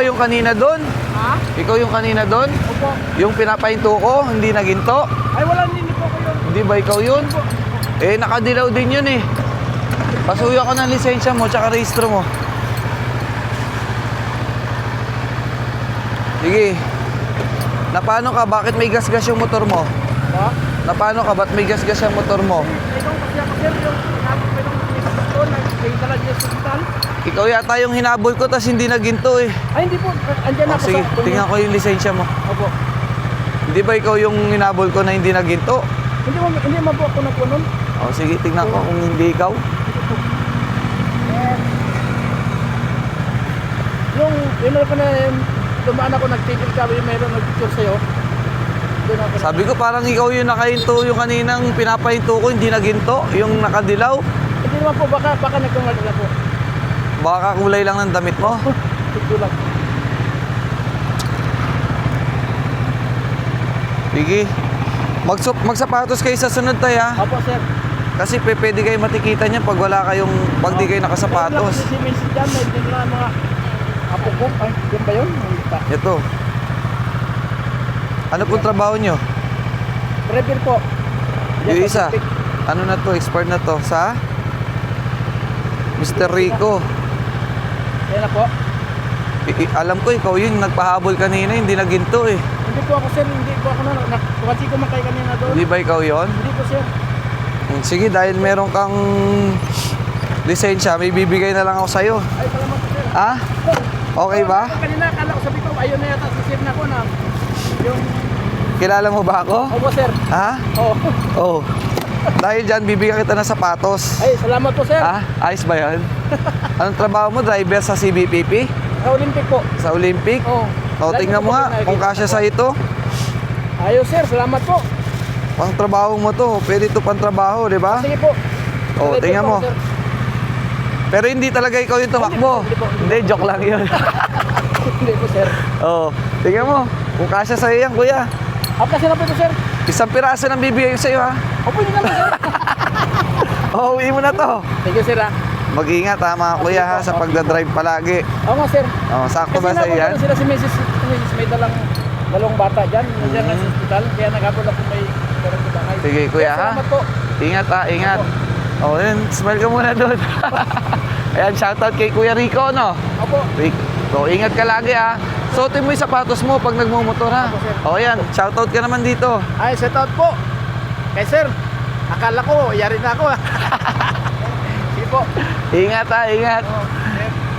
yung kanina doon? Ha? Ikaw yung kanina doon? Opo. Yung pinapahinto ko, hindi naginto? Ay, wala, hindi po ko yun. Hindi ba ikaw yun? Eh, nakadilaw din yun eh. Pasuyo ako ng lisensya mo, tsaka rehistro mo. Sige. Napano ka? Bakit may gasgas yung motor mo? Ha? Napano ka? Ba't may gasgas yung motor mo? Ikaw kasi ako, sir, yung hinabot ko yung ito, nagkita lang yung hospital. Ikaw yata yung hinabol ko, tas hindi naginto eh. Ay, hindi po. Andyan na Oh, po sige, sa... tingnan ko yung lisensya mo. Opo. Hindi ba ikaw yung hinabol ko na hindi naginto? Hindi mo po ako nagpunon. Oh, sige, tingnan ko kung hindi ikaw. Yung ko na dumaan ako, nagtigil ka, yung mayroon nag-picture sa'yo. Doon ako. Sabi ko parang ikaw yung nakahinto, yung kaninang pinapahinto ko, hindi naginto, yung nakadilaw. Hindi naman po, baka nagkumagal na po. Baka kulay lang ng damit mo. Ito lang. Sige. Magsapatos kayo sa sunod tayo ha. Opo, sir. Kasi pwede kayo matikita niyan pag pag di kayo nakasapatos. Si Messi dyan, may din na mga apo ko. Ay, yan ba yun? Ito. Ano pong trabaho nyo? Driver po. Yung isa. Ano na to? Expert na to. Sa? Mr. Rico. Yan na po. Alam ko ikaw yun. Nagpahabol kanina. Hindi naginto eh. Hindi po ako, sir. Hindi po ako na. Kasi kumakay kanina doon. Hindi ba ikaw yon? Hindi po, sir. Sige, dahil meron kang lisensya, may bibigay na lang ako sa'yo. Ay, salamat po, sir. Ha? Okay ba? Kanina, akala ko, sabi ko, ayun na yata, sisir na ko na. Yung... Kilala mo ba ako? Opo, sir. Ha? Oo. Oo. Dahil dyan, bibigyan kita ng sapatos. Ay, salamat po, sir. Ha? Ayos ba yan? Anong trabaho mo? Driver sa CBPP? Sa Olympic po. Sa Olympic? Oo. O, tingnan mo nga kung kasya sa ito. Ayos, sir. Salamat po. Pang trabaho mo to. Pwede ito pang trabaho, di ba? Sige po. O, Driver tingnan po, mo. sir. Pero hindi talaga ikaw yung tumakbo. Hindi po. Hindi, joke lang yun. Hindi po, sir. Oo. Tingnan mo. Kung kasya sa'yo yan, kuya. Kasi na po ito, sir. Isang piraso ng bibigay ko sa'yo, ha? Opo, hindi naman, sir. Oo, uwi mo na to. Thank you, sir, ha. Mag-ingat, ha, mga kuya, ha, sa pagdadrive palagi. Oo nga, sir. Oh, sakto ba Kasi sa'yo yan? napunta sila si Mrs. May dalawang bata dyan. Nandiyan na sa hospital. Kaya naghabol ako may meron sa bahay. Sige, kuya, ha? Salamat po. Ingat, ha, ingat. Oh, yun, smile ka muna doon. Ayan, shoutout kay Kuya Rico, no? Opo. So, ingat ka lagi, ha. Suotin mo yung sapatos mo pag nagmumotor, ha. Opo, sir. O, yan, shoutout ka naman dito. Ay, set out po. Kay sir, akala ko, yari na ako, ha. Sige po. Ingat, ha, ingat.